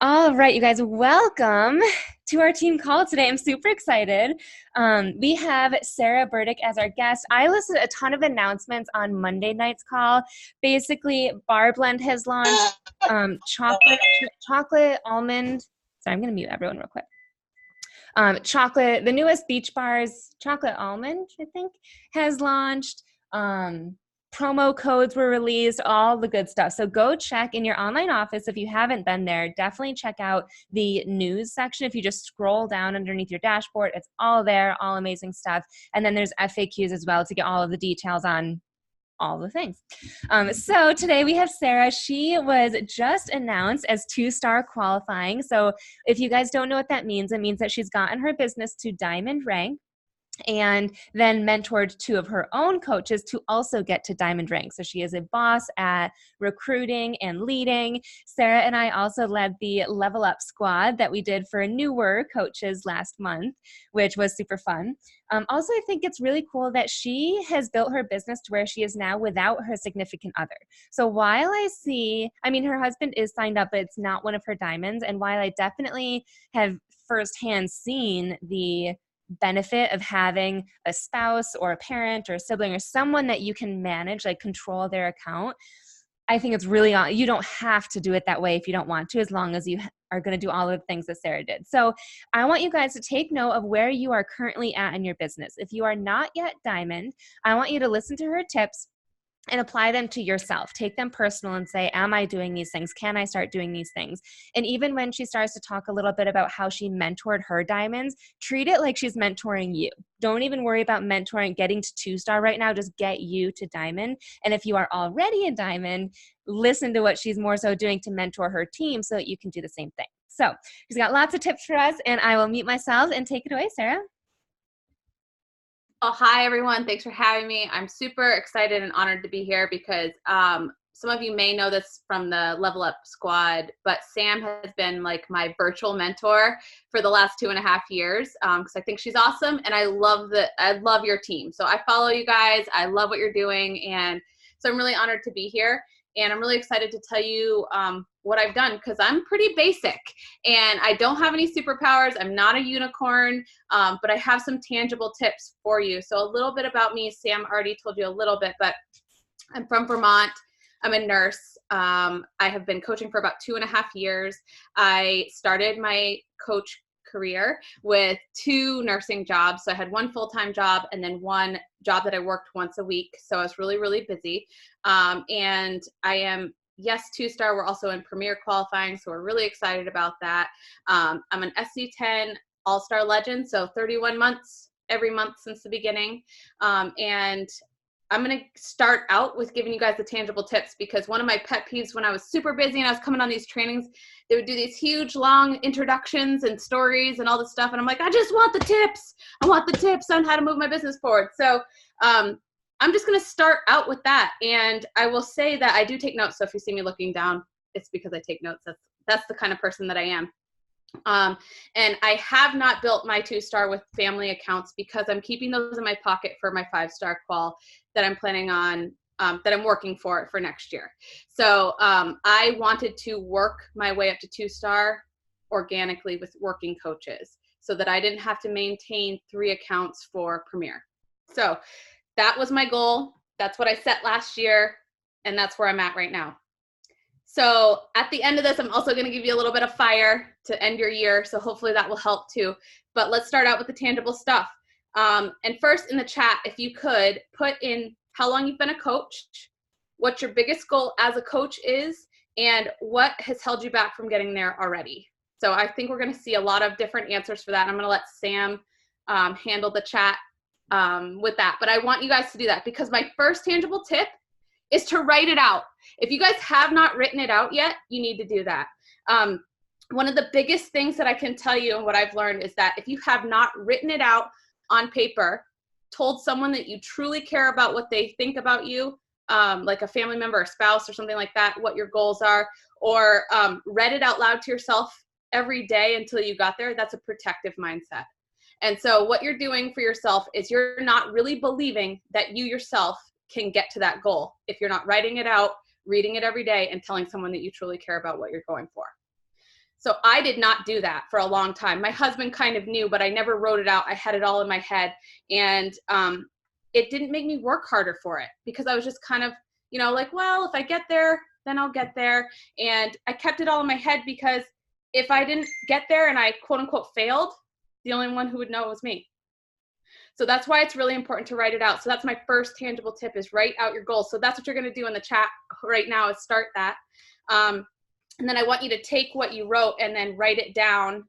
All right, you guys, welcome to our team call today. I'm super excited. We have Sara Burdick as our guest. I listed a ton of announcements on Monday night's call. Basically, Bar Blend has launched chocolate almond. Sorry, I'm going to mute everyone real quick. Chocolate, the newest beach bars, chocolate almond, I think, has launched. Promo codes were released, all the good stuff. So go check in your online office. If you haven't been there, definitely check out the news section. If you just scroll down underneath your dashboard, it's all there, all amazing stuff. And then there's FAQs as well to get all of the details on all the things. So today we have Sara. She was just announced as 2-star qualifying. So if you guys don't know what that means, it means that she's gotten her business to diamond rank and then mentored 2 of her own coaches to also get to diamond rank. So she is a boss at recruiting and leading. Sara and I also led the level up squad that we did for newer coaches last month, which was super fun. Also, I think it's really cool that she has built her business to where she is now without her significant other. So while her husband is signed up, but it's not one of her diamonds. And while I definitely have firsthand seen the benefit of having a spouse or a parent or a sibling or someone that you can manage, like control their account, I think it's really, you don't have to do it that way if you don't want to, as long as you are going to do all of the things that Sara did. So I want you guys to take note of where you are currently at in your business. If you are not yet diamond, I want you to listen to her tips and apply them to yourself. Take them personal and say, am I doing these things? Can I start doing these things? And even when she starts to talk a little bit about how she mentored her diamonds, treat it like she's mentoring you. Don't even worry about mentoring, getting to 2-star right now. Just get you to diamond. And if you are already a diamond, listen to what she's more so doing to mentor her team so that you can do the same thing. So she's got lots of tips for us, and I will mute myself and take it away, Sara. Oh, hi, everyone. Thanks for having me. I'm super excited and honored to be here because some of you may know this from the Level Up Squad, but Sam has been like my virtual mentor for the last 2.5 years because I think she's awesome, and I love your team. So I follow you guys. I love what you're doing, and so I'm really honored to be here. And I'm really excited to tell you what I've done because I'm pretty basic and I don't have any superpowers. I'm not a unicorn, but I have some tangible tips for you. So a little bit about me. Sam already told you a little bit, but I'm from Vermont. I'm a nurse. I have been coaching for about 2.5 years. I started my coach career with 2 nursing jobs. So I had 1 full-time job and then 1 job that I worked once a week. So I was really, really busy. And I am, yes, 2-star. We're also in Premier qualifying. So we're really excited about that. I'm an SC10 All-Star Legend. So 31 months every month since the beginning. And I'm going to start out with giving you guys the tangible tips because one of my pet peeves when I was super busy and I was coming on these trainings, they would do these huge long introductions and stories and all this stuff. And I'm like, I just want the tips. I want the tips on how to move my business forward. So I'm just going to start out with that. And I will say that I do take notes. So if you see me looking down, it's because I take notes. That's the kind of person that I am. And I have not built my 2-star with family accounts because I'm keeping those in my pocket for my 5-star qual that I'm planning on, that I'm working for next year. So I wanted to work my way up to 2-star organically with working coaches so that I didn't have to maintain 3 accounts for Premier. So that was my goal. That's what I set last year. And that's where I'm at right now. So at the end of this, I'm also going to give you a little bit of fire to end your year. So hopefully that will help too. But let's start out with the tangible stuff. And first in the chat, if you could put in how long you've been a coach, what your biggest goal as a coach is, and what has held you back from getting there already. So I think we're going to see a lot of different answers for that. And I'm going to let Sam handle the chat with that. But I want you guys to do that because my first tangible tip is to write it out. If you guys have not written it out yet, you need to do that. One of the biggest things that I can tell you and what I've learned is that if you have not written it out on paper, told someone that you truly care about what they think about you, like a family member, a spouse or something like that, what your goals are, or read it out loud to yourself every day until you got there, that's a protective mindset. And so what you're doing for yourself is you're not really believing that you yourself can get to that goal if you're not writing it out, reading it every day, and telling someone that you truly care about what you're going for. So I did not do that for a long time. My husband kind of knew, but I never wrote it out. I had it all in my head. And it didn't make me work harder for it because I was just kind of, like, well, if I get there, then I'll get there. And I kept it all in my head because if I didn't get there and I quote unquote failed, the only one who would know was me. So that's why it's really important to write it out. So that's my first tangible tip, is write out your goals. So that's what you're going to do in the chat right now, is start that. And then I want you to take what you wrote and then write it down,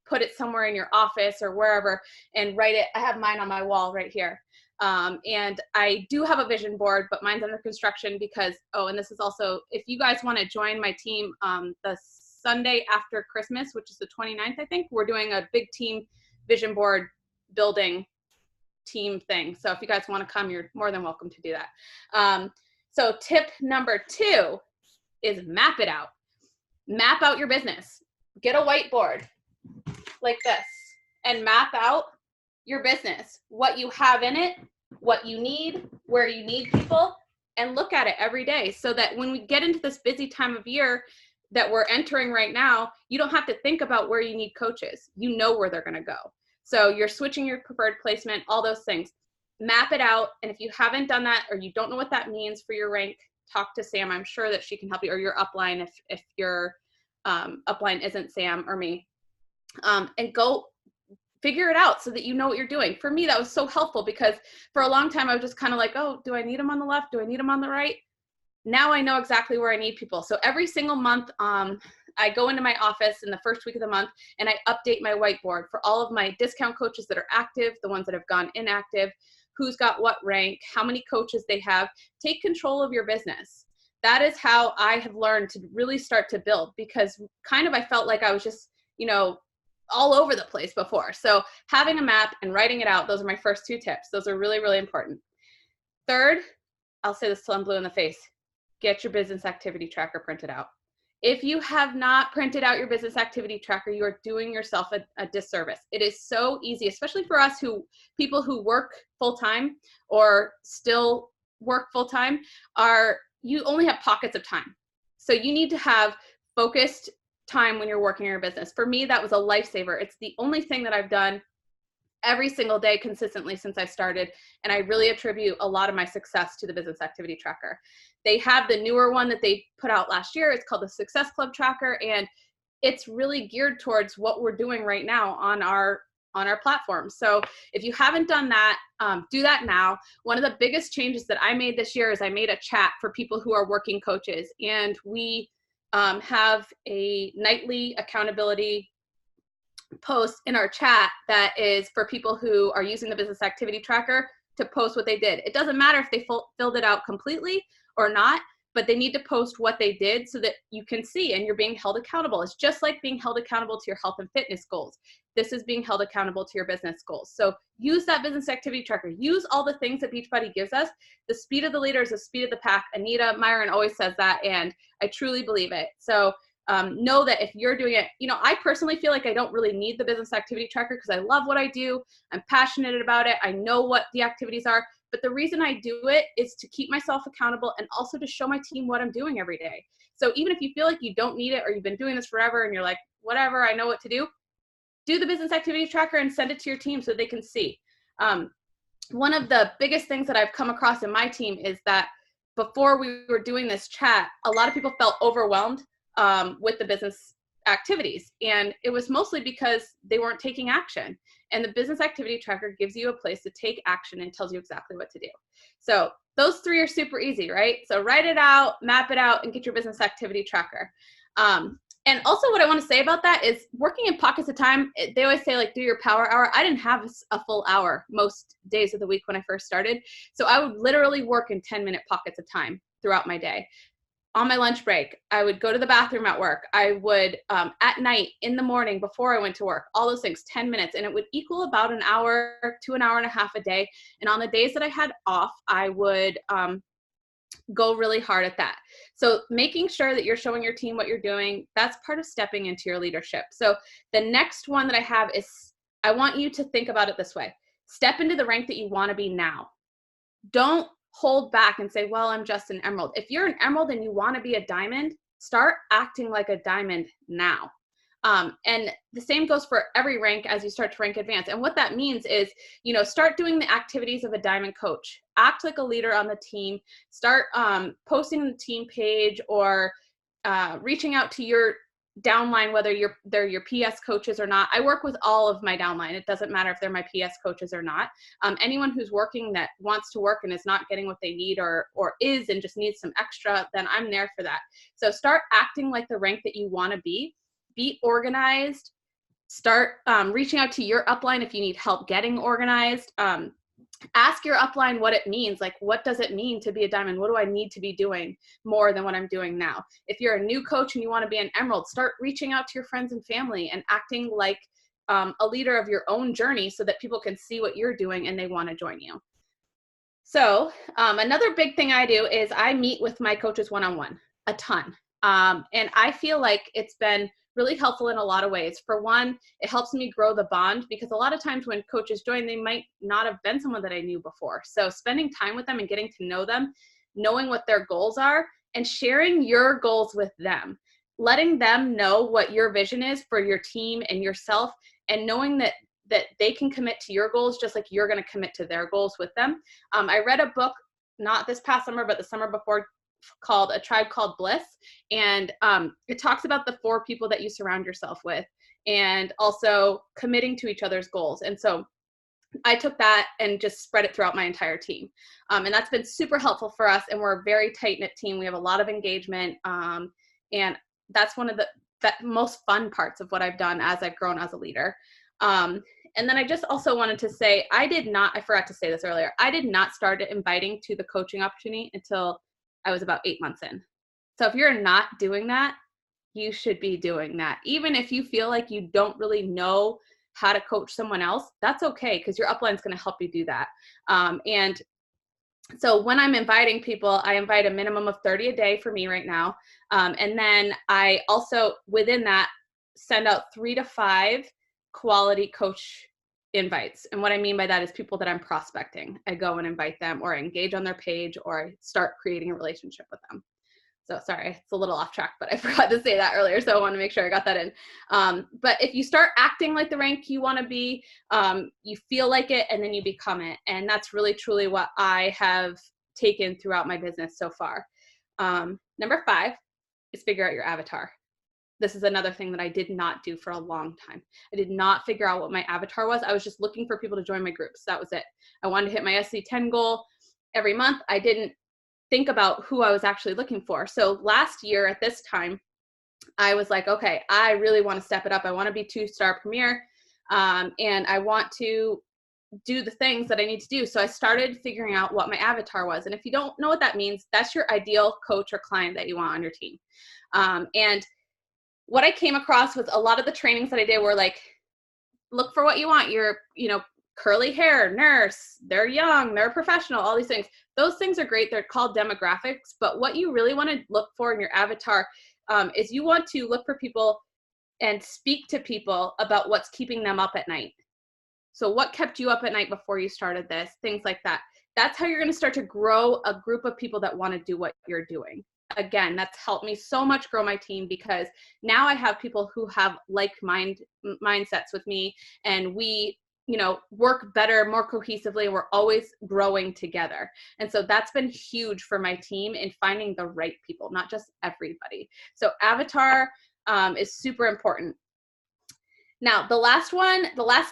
put it somewhere in your office or wherever, and write it. I have mine on my wall right here. And I do have a vision board, but mine's under construction because, and this is also, if you guys want to join my team, the Sunday after Christmas, which is the 29th, I think, we're doing a big team vision board building team thing. So if you guys want to come, you're more than welcome to do that. So tip number 2 is map it out. Map out your business. Get a whiteboard like this and map out your business, what you have in it, what you need, where you need people, and look at it every day so that when we get into this busy time of year that we're entering right now, you don't have to think about where you need coaches. You know where they're going to go. So you're switching your preferred placement, all those things. Map it out. And if you haven't done that, or you don't know what that means for your rank, talk to Sam. I'm sure that she can help you, or your upline if your upline isn't Sam or me. And go figure it out so that you know what you're doing. For me, that was so helpful because for a long time I was just kind of like, oh, do I need them on the left? Do I need them on the right? Now I know exactly where I need people. So every single month, I go into my office in the first week of the month and I update my whiteboard for all of my discount coaches that are active, the ones that have gone inactive, who's got what rank, how many coaches they have. Take control of your business. That is how I have learned to really start to build, because kind of I felt like I was just, all over the place before. So having a map and writing it out, those are my first 2 tips. Those are really, really important. Third, I'll say this till I'm blue in the face, get your business activity tracker printed out. If you have not printed out your business activity tracker, you are doing yourself a disservice. It is so easy, especially for us people who work full-time or still work full-time, you only have pockets of time. So you need to have focused time when you're working in your business. For me, that was a lifesaver. It's the only thing that I've done every single day consistently since I started. And I really attribute a lot of my success to the business activity tracker. They have the newer one that they put out last year. It's called the Success Club Tracker. And it's really geared towards what we're doing right now on our platform. So if you haven't done that, do that now. One of the biggest changes that I made this year is I made a chat for people who are working coaches. And we have a nightly accountability post in our chat that is for people who are using the business activity tracker to post what they did. It doesn't matter if they filled it out completely or not, but they need to post what they did so that you can see and you're being held accountable. It's just like being held accountable to your health and fitness goals. This is being held accountable to your business goals. So use that business activity tracker. Use all the things that Beachbody gives us. The speed of the leader is the speed of the pack. Anita Myron always says that, and I truly believe it. So know that if you're doing it, I personally feel like I don't really need the business activity tracker because I love what I do. I'm passionate about it. I know what the activities are. But the reason I do it is to keep myself accountable and also to show my team what I'm doing every day. So even if you feel like you don't need it or you've been doing this forever and you're like, whatever, I know what to do the business activity tracker and send it to your team so they can see. One of the biggest things that I've come across in my team is that before we were doing this chat, a lot of people felt overwhelmed with the business activities. And it was mostly because they weren't taking action. And the business activity tracker gives you a place to take action and tells you exactly what to do. So those 3 are super easy, right? So write it out, map it out, and get your business activity tracker. And also what I want to say about that is working in pockets of time. They always say, like, do your power hour. I didn't have a full hour most days of the week when I first started. So I would literally work in 10-minute pockets of time throughout my day. On my lunch break, I would go to the bathroom at work. I would, at night, in the morning, before I went to work, all those things, 10 minutes. And it would equal about an hour to an hour and a half a day. And on the days that I had off, I would go really hard at that. So making sure that you're showing your team what you're doing, that's part of stepping into your leadership. So the next one that I have is, I want you to think about it this way. Step into the rank that you want to be now. Don't hold back and say, well, I'm just an emerald. If you're an emerald and you want to be a diamond, start acting like a diamond now. And the same goes for every rank as you start to rank advanced. And what that means is, start doing the activities of a diamond coach. Act like a leader on the team. Start posting the team page or reaching out to your downline, whether they're your PS coaches or not. I work with all of my downline. It doesn't matter if they're my PS coaches or not. Anyone who's working that wants to work and is not getting what they need or is and just needs some extra, then I'm there for that. So start acting like the rank that you want to be. Be organized. Start reaching out to your upline if you need help getting organized. Ask your upline what it means. Like, what does it mean to be a diamond? What do I need to be doing more than what I'm doing now? If you're a new coach and you want to be an emerald, start reaching out to your friends and family and acting like a leader of your own journey so that people can see what you're doing and they want to join you. So another big thing I do is I meet with my coaches one-on-one a ton. And I feel like it's been really helpful in a lot of ways. For one, it helps me grow the bond because a lot of times when coaches join, they might not have been someone that I knew before. So spending time with them and getting to know them, knowing what their goals are, and sharing your goals with them, letting them know what your vision is for your team and yourself, and knowing that they can commit to your goals just like you're going to commit to their goals with them. I read a book, not this past summer, but the summer before, called A Tribe Called Bliss. And it talks about the 4 people that you surround yourself with and also committing to each other's goals. And so I took that and just spread it throughout my entire team. And that's been super helpful for us. And we're a very tight-knit team. We have a lot of engagement. And that's one of the most fun parts of what I've done as I've grown as a leader. And then I just also wanted to say, I forgot to say this earlier, I did not start inviting to the coaching opportunity until I was about 8 months in. So if you're not doing that, you should be doing that. Even if you feel like you don't really know how to coach someone else, that's okay, because your upline is going to help you do that. And so when I'm inviting people, I invite a minimum of 30 a day for me right now. And then I also, within that, send out 3 to 5 quality coach invites. And what I mean by that is people that I'm prospecting. I go and invite them, or I engage on their page, or I start creating a relationship with them. So sorry, it's a little off track, but I forgot to say that earlier. So I want to make sure I got that in. But if you start acting like the rank you want to be, you feel like it, and then you become it. And that's really, truly what I have taken throughout my business so far. Number 5 is figure out your avatar. This is another thing that I did not do for a long time. I did not figure out what my avatar was. I was just looking for people to join my groups. That was it. I wanted to hit my SC10 goal every month. I didn't think about who I was actually looking for. So last year at this time, I was like, okay, I really want to step it up. I want to be 2-star premier, and I want to do the things that I need to do. So I started figuring out what my avatar was. And if you don't know what that means, that's your ideal coach or client that you want on your team. And what I came across with a lot of the trainings that I did were like, look for what you want. You're, curly hair, nurse, they're young, they're professional, all these things. Those things are great. They're called demographics. But what you really want to look for in your avatar is you want to look for people and speak to people about what's keeping them up at night. So what kept you up at night before you started this? Things like that. That's how you're going to start to grow a group of people that want to do what you're doing. Again, that's helped me so much grow my team, because now I have people who have like mindsets with me, and we work better, more cohesively. We're always growing together. And so that's been huge for my team in finding the right people, not just everybody. So avatar is super important. Now, the last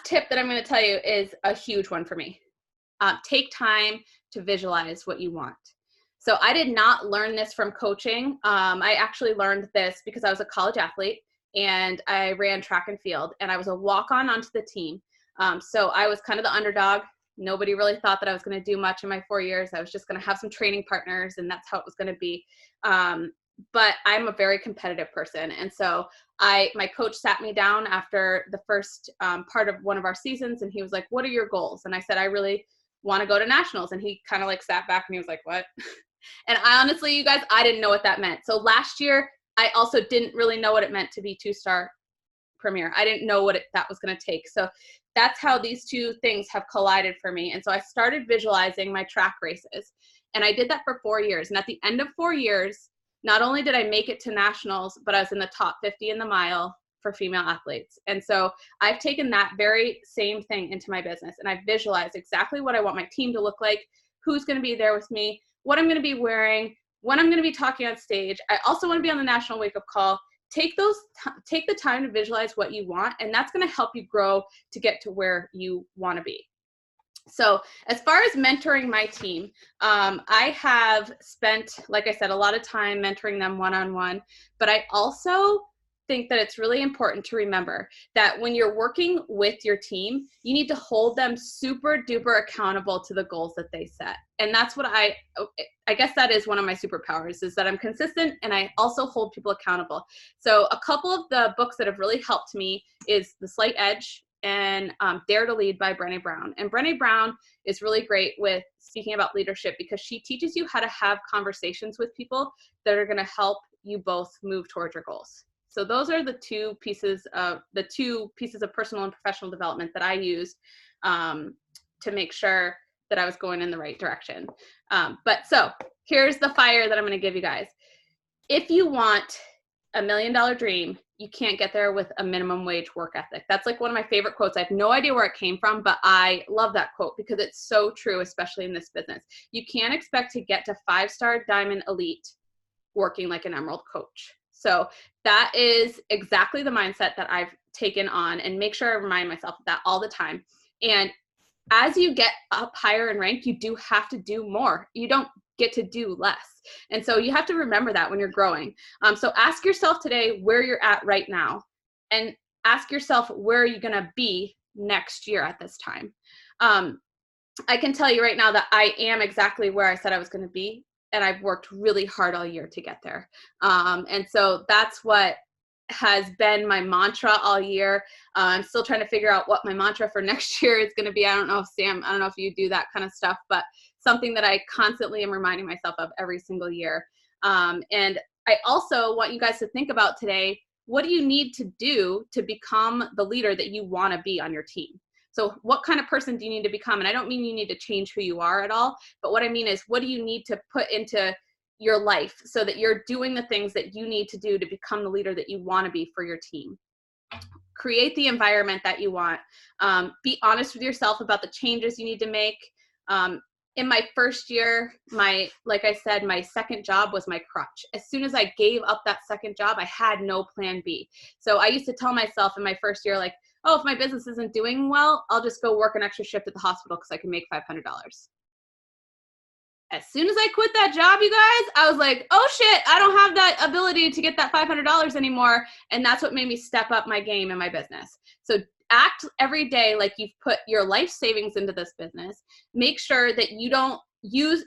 tip that I'm going to tell you is a huge one for me. Take time to visualize what you want. So I did not learn this from coaching. I actually learned this because I was a college athlete and I ran track and field, and I was a walk-on onto the team. So I was kind of the underdog. Nobody really thought that I was going to do much in my 4 years. I was just going to have some training partners, and that's how it was going to be. But I'm a very competitive person. And so my coach sat me down after the first part of one of our seasons, and he was like, what are your goals? And I said, I really want to go to nationals. And he kind of like sat back and he was like, what? And I honestly, you guys, I didn't know what that meant. So last year, I also didn't really know what it meant to be 2-star premier. I didn't know what that was going to take. So that's how these two things have collided for me. And so I started visualizing my track races, and I did that for 4 years. And at the end of 4 years, not only did I make it to nationals, but I was in the top 50 in the mile, for female athletes. And so I've taken that very same thing into my business, and I've visualized exactly what I want my team to look like, who's going to be there with me, what I'm going to be wearing, when I'm going to be talking on stage. I also want to be on the National Wake Up Call. Take the time to visualize what you want, and that's going to help you grow to get to where you want to be. So as far as mentoring my team, I have spent, like I said, a lot of time mentoring them one-on-one, but I also think that it's really important to remember that when you're working with your team, you need to hold them super duper accountable to the goals that they set. And that's what I guess that is one of my superpowers, is that I'm consistent and I also hold people accountable. So a couple of the books that have really helped me is The Slight Edge and Dare to Lead by Brené Brown. And Brené Brown is really great with speaking about leadership because she teaches you how to have conversations with people that are going to help you both move towards your goals. So those are the two pieces of personal and professional development that I used to make sure that I was going in the right direction. But so here's the fire that I'm going to give you guys. If you want $1 million dream, you can't get there with a minimum wage work ethic. That's like one of my favorite quotes. I have no idea where it came from, but I love that quote because it's so true, especially in this business. You can't expect to get to 5-star diamond elite working like an emerald coach. So that is exactly the mindset that I've taken on, and make sure I remind myself of that all the time. And as you get up higher in rank, you do have to do more. You don't get to do less. And so you have to remember that when you're growing. So ask yourself today where you're at right now, and ask yourself where are you going to be next year at this time. I can tell you right now that I am exactly where I said I was going to be, and I've worked really hard all year to get there. And so that's what has been my mantra all year. I'm still trying to figure out what my mantra for next year is going to be. I don't know if Sam, I don't know if you do that kind of stuff, but something that I constantly am reminding myself of every single year. And I also want you guys to think about today, what do you need to do to become the leader that you want to be on your team? So what kind of person do you need to become? And I don't mean you need to change who you are at all, but what I mean is, what do you need to put into your life so that you're doing the things that you need to do to become the leader that you want to be for your team? Create the environment that you want. Be honest with yourself about the changes you need to make. In my first year, like I said, my second job was my crutch. As soon as I gave up that second job, I had no plan B. So I used to tell myself in my first year, like, oh, if my business isn't doing well, I'll just go work an extra shift at the hospital because I can make $500. As soon as I quit that job, you guys, I was like, oh shit, I don't have that ability to get that $500 anymore. And that's what made me step up my game in my business. So act every day like you've put your life savings into this business. Make sure that you don't use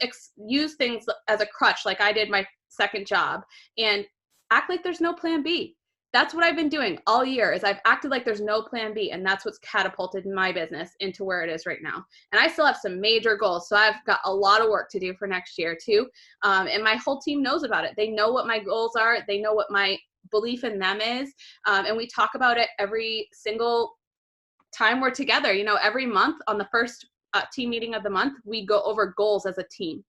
things as a crutch like I did my second job, and act like there's no plan B. That's what I've been doing all year, is I've acted like there's no plan B, and that's what's catapulted my business into where it is right now. And I still have some major goals, so I've got a lot of work to do for next year too. And my whole team knows about it. They know what my goals are. They know what my belief in them is. And we talk about it every single time we're together. You know, every month on the first team meeting of the month, we go over goals as a team.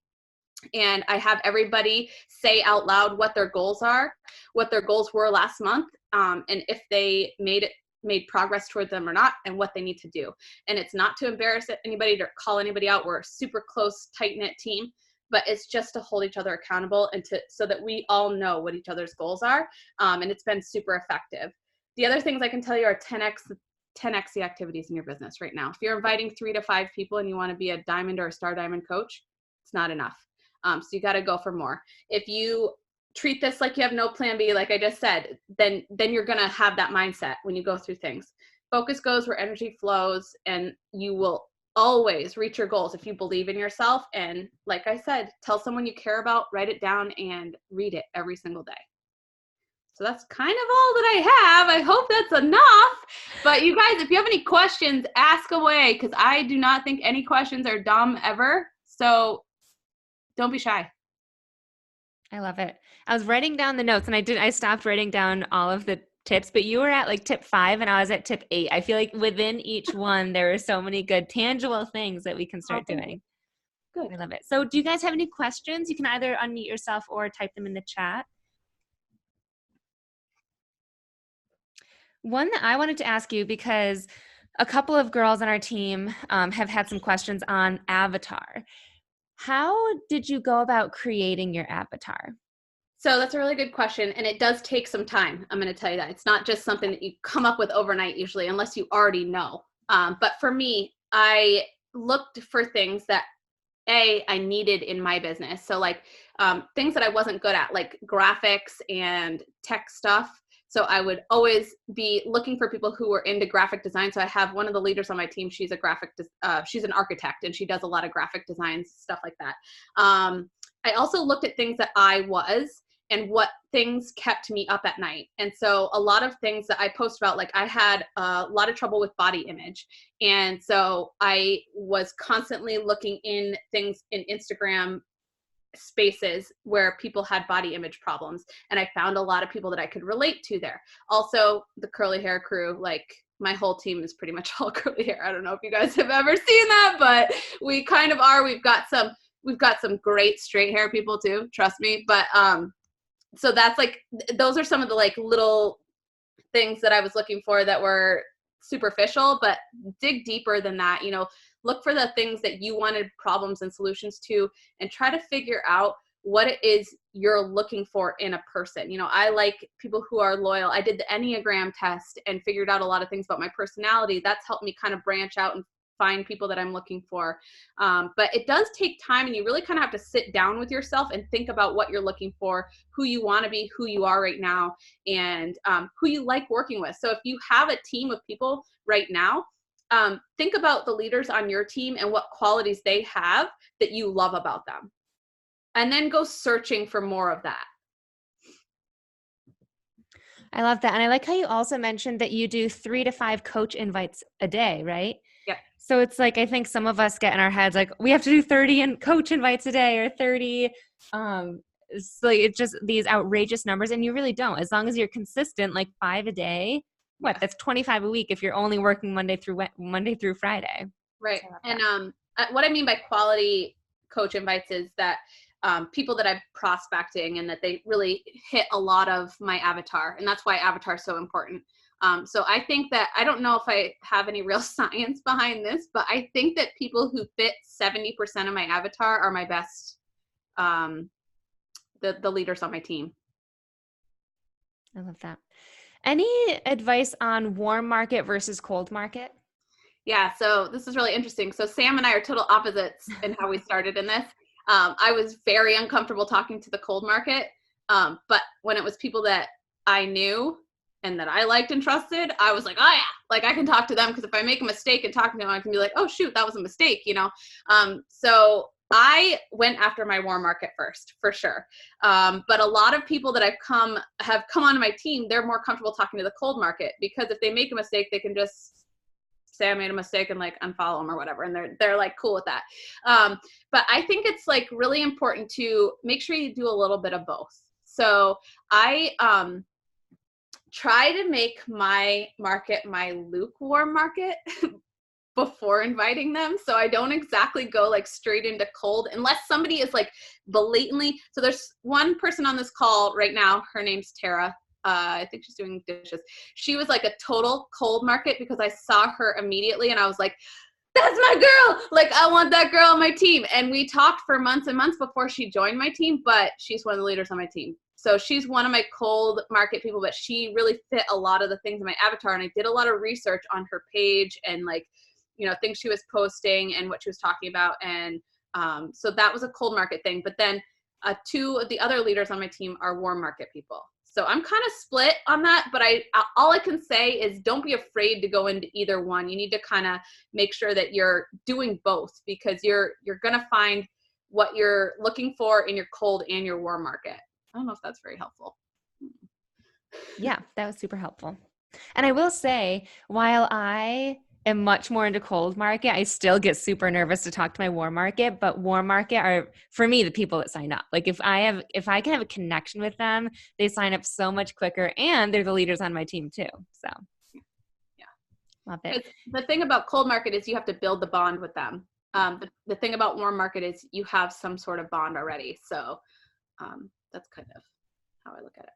And I have everybody say out loud what their goals are, what their goals were last month, and if they made progress toward them or not, and what they need to do. And it's not to embarrass anybody, to call anybody out. We're a super close, tight-knit team, but it's just to hold each other accountable and so that we all know what each other's goals are. And it's been super effective. The other things I can tell you are 10x the activities in your business right now. If you're inviting 3 to 5 people and you want to be a diamond or a star diamond coach, it's not enough. So you got to go for more. If you treat this like you have no plan B, like I just said, then you're going to have that mindset when you go through things. Focus goes where energy flows, and you will always reach your goals if you believe in yourself. And like I said, tell someone you care about, write it down, and read it every single day. So that's kind of all that I have. I hope that's enough. But you guys, if you have any questions, ask away, because I do not think any questions are dumb ever. So don't be shy. I love it. I was writing down the notes, and I stopped writing down all of the tips, but you were at like tip 5 and I was at tip 8. I feel like within each one, there are so many good tangible things that we can start doing. Good. I love it. So do you guys have any questions? You can either unmute yourself or type them in the chat. One that I wanted to ask you, because a couple of girls on our team have had some questions on avatar. How did you go about creating your avatar? So that's a really good question. And it does take some time. I'm going to tell you that. It's not just something that you come up with overnight, usually, unless you already know. But for me, I looked for things that I needed in my business. So like things that I wasn't good at, like graphics and tech stuff. So I would always be looking for people who were into graphic design. So I have one of the leaders on my team. She's she's an architect, and she does a lot of graphic designs, stuff like that. I also looked at things that I was and what things kept me up at night. And so a lot of things that I post about, like I had a lot of trouble with body image. And so I was constantly looking in things in Instagram spaces where people had body image problems. And I found a lot of people that I could relate to there. Also, the curly hair crew, like my whole team is pretty much all curly hair. I don't know if you guys have ever seen that, but we kind of are. We've got some great straight hair people too, trust me. But so that's like, those are some of the like little things that I was looking for that were superficial, but dig deeper than that. Look for the things that you wanted problems and solutions to, and try to figure out what it is you're looking for in a person. I like people who are loyal. I did the Enneagram test and figured out a lot of things about my personality. That's helped me kind of branch out and find people that I'm looking for. But it does take time, and you really kind of have to sit down with yourself and think about what you're looking for, who you want to be, who you are right now, and who you like working with. So if you have a team of people right now, think about the leaders on your team and what qualities they have that you love about them. And then go searching for more of that. I love that. And I like how you also mentioned that you do 3 to 5 coach invites a day, right? Yep. So it's like, I think some of us get in our heads, like we have to do 30 coach invites a day or 30. It's like, it's just these outrageous numbers, and you really don't. As long as you're consistent, like 5 a day, that's 25 a week if you're only working Monday through Friday. Right. And what I mean by quality coach invites is that people that I'm prospecting and that they really hit a lot of my avatar. And that's why avatar is so important. So I think that, I don't know if I have any real science behind this, but I think that people who fit 70% of my avatar are my best, the leaders on my team. I love that. Any advice on warm market versus cold market? Yeah, so this is really interesting. So Sam and I are total opposites in how we started in this. I was very uncomfortable talking to the cold market, but when it was people that I knew and that I liked and trusted, I was like, oh yeah, like I can talk to them, because if I make a mistake and talking to them, I can be like, oh shoot, that was a mistake, So I went after my warm market first, for sure. But a lot of people that have come onto my team, they're more comfortable talking to the cold market, because if they make a mistake, they can just say I made a mistake and like unfollow them or whatever. And they're like cool with that. But I think it's like really important to make sure you do a little bit of both. So I try to make my market my lukewarm market before inviting them. So I don't exactly go like straight into cold, unless somebody is like blatantly. So there's one person on this call right now. Her name's Tara. I think she's doing dishes. She was like a total cold market, because I saw her immediately and I was like, that's my girl. Like, I want that girl on my team. And we talked for months and months before she joined my team, but she's one of the leaders on my team. So she's one of my cold market people, but she really fit a lot of the things in my avatar. And I did a lot of research on her page and like, things she was posting and what she was talking about. And so that was a cold market thing. But then 2 of the other leaders on my team are warm market people. So I'm kind of split on that, but all I can say is don't be afraid to go into either one. You need to kind of make sure that you're doing both, because you're going to find what you're looking for in your cold and your warm market. I don't know if that's very helpful. Yeah, that was super helpful. And I will say, while I am much more into cold market, I still get super nervous to talk to my warm market, but warm market are, for me, the people that sign up. Like if I can have a connection with them, they sign up so much quicker, and they're the leaders on my team too. So yeah, love it. The thing about cold market is you have to build the bond with them. The thing about warm market is you have some sort of bond already. So that's kind of how I look at it.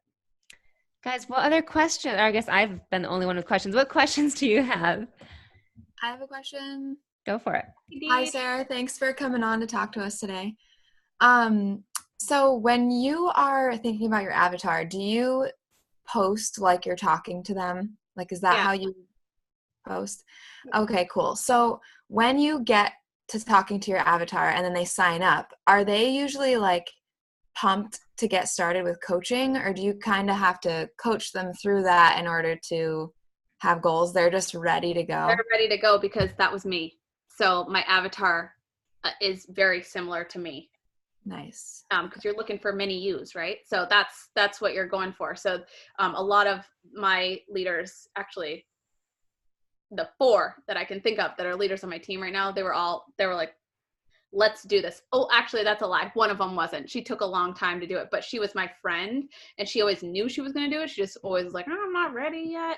Guys, what other questions? Or I guess I've been the only one with questions. What questions do you have? I have a question. Go for it. Hi, Sarah. Thanks for coming on to talk to us today. Um, so when you are thinking about your avatar, do you post like you're talking to them? Like, is that Yeah. how you post? Okay, cool. So when you get to talking to your avatar and then they sign up, are they usually like pumped to get started with coaching, or do you kind of have to coach them through that in order to have goals? They're just ready to go. They're ready to go because that was me. So my avatar is very similar to me. Nice. Because you're looking for mini yous, right? So that's what you're going for. So a lot of my leaders, actually the 4 that I can think of that are leaders on my team right now, they were like, let's do this. Oh, actually, that's a lie. One of them wasn't. She took a long time to do it, but she was my friend and she always knew she was going to do it. She just always was like, oh, I'm not ready yet.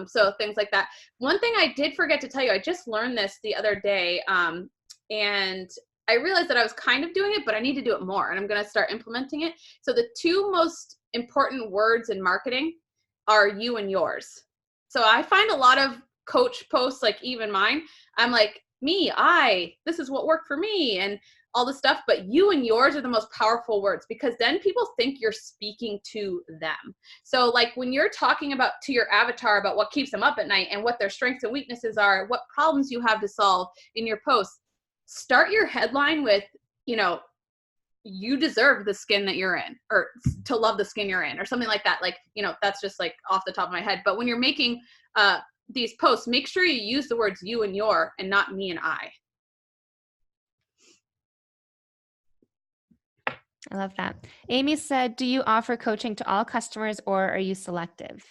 So things like that. One thing I did forget to tell you, I just learned this the other day. And I realized that I was kind of doing it, but I need to do it more. And I'm going to start implementing it. So the 2 most important words in marketing are you and yours. So I find a lot of coach posts, like even mine, I'm like, me, this is what worked for me and all this stuff. But you and yours are the most powerful words, because then people think you're speaking to them. So like when you're talking about to your avatar about what keeps them up at night and what their strengths and weaknesses are, what problems you have to solve in your posts, start your headline with, you deserve the skin that you're in, or to love the skin you're in, or something like that. Like, that's just like off the top of my head. But when you're making, these posts, make sure you use the words you and your and not me and I. I love that. Amy said, do you offer coaching to all customers or are you selective?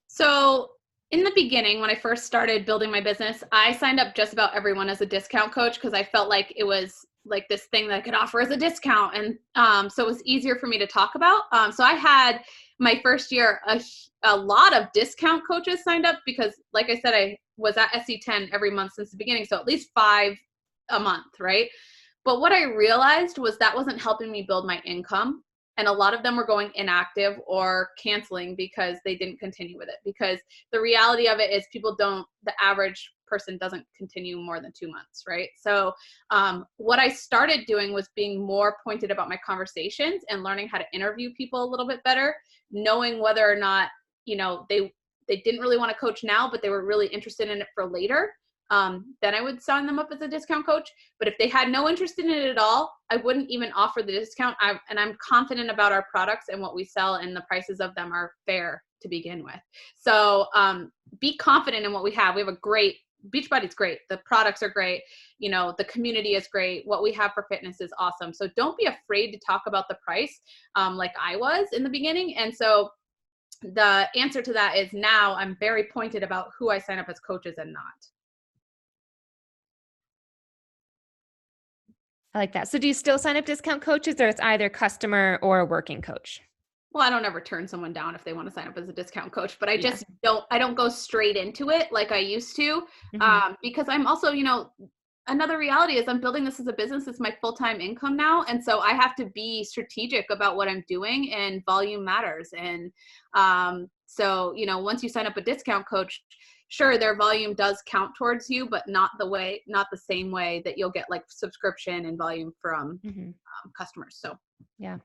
So in the beginning, when I first started building my business, I signed up just about everyone as a discount coach because I felt like it was like this thing that I could offer as a discount. And so it was easier for me to talk about. So I had my first year, a lot of discount coaches signed up because, like I said, I was at SC10 every month since the beginning. So at least 5 a month, right? But what I realized was that wasn't helping me build my income. And a lot of them were going inactive or canceling because they didn't continue with it. Because the reality of it is the average person doesn't continue more than 2 months, right? So what I started doing was being more pointed about my conversations and learning how to interview people a little bit better, knowing whether or not, they didn't really want to coach now, but they were really interested in it for later. Then I would sign them up as a discount coach. But if they had no interest in it at all, I wouldn't even offer the discount. And I'm confident about our products and what we sell, and the prices of them are fair to begin with. So be confident in what we have. We have a great, Beachbody's great. The products are great. The community is great. What we have for fitness is awesome. So don't be afraid to talk about the price like I was in the beginning. And so the answer to that is now I'm very pointed about who I sign up as coaches and not. I like that. So do you still sign up discount coaches, or it's either customer or a working coach? Well, I don't ever turn someone down if they want to sign up as a discount coach, but I just don't go straight into it like I used to, because I'm also, another reality is I'm building this as a business. It's my full-time income now. And so I have to be strategic about what I'm doing, and volume matters. And so, once you sign up a discount coach, sure, their volume does count towards you, but not the same way that you'll get like subscription and volume from customers. So yeah,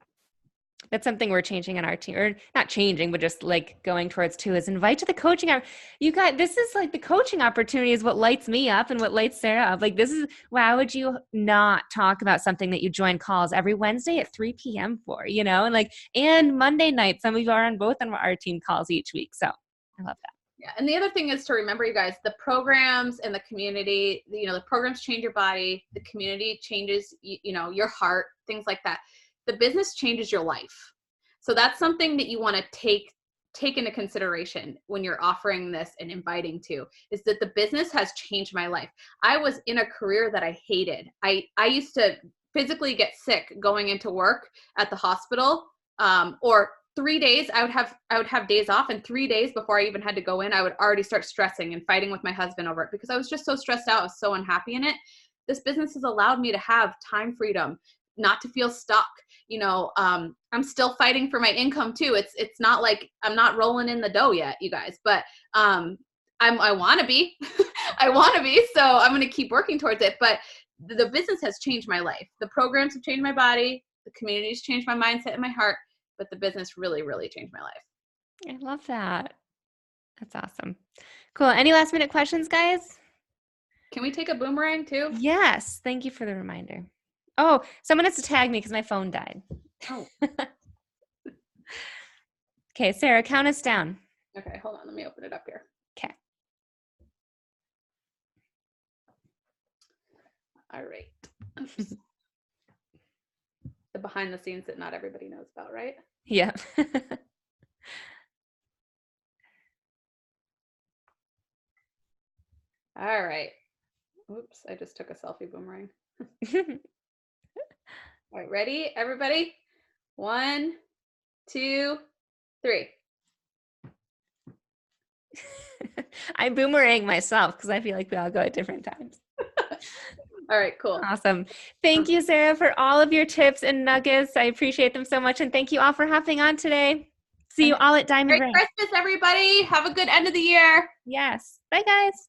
that's something we're changing on our team, or not changing, but just like going towards too, is invite to the coaching hour. You guys, this is like the coaching opportunity is what lights me up and what lights Sarah up. Like this is, why would you not talk about something that you join calls every Wednesday at 3 p.m. for, and Monday night, some of you are on both of our team calls each week. So I love that. Yeah. And the other thing is to remember, you guys, the programs and the community, the programs change your body, the community changes, your heart, things like that. The business changes your life. So that's something that you want to take into consideration when you're offering this and inviting to, is that the business has changed my life. I was in a career that I hated. I used to physically get sick going into work at the hospital, or 3 days, I would have days off, and 3 days before I even had to go in, I would already start stressing and fighting with my husband over it because I was just so stressed out. I was so unhappy in it. This business has allowed me to have time freedom, not to feel stuck. I'm still fighting for my income too. It's not like I'm not rolling in the dough yet, you guys, but I want to be. I want to be, so I'm going to keep working towards it. But the business has changed my life. The programs have changed my body. The community's changed my mindset and my heart. But the business really, really changed my life. I love that. That's awesome. Cool. Any last minute questions, guys? Can we take a boomerang too? Yes. Thank you for the reminder. Oh, someone has to tag me because my phone died. Oh. Okay, Sarah, count us down. Okay, hold on. Let me open it up here. Okay. All right. Oops. The behind the scenes that not everybody knows about, right? Yeah. All right. Oops, I just took a selfie boomerang. All right, ready, everybody? 1, 2, 3. I boomerang myself because I feel like we all go at different times. All right, cool. Awesome. Thank you, Sarah, for all of your tips and nuggets. I appreciate them so much. And thank you all for hopping on today. See you all at Diamond Merry Ring. Christmas, everybody. Have a good end of the year. Yes. Bye, guys.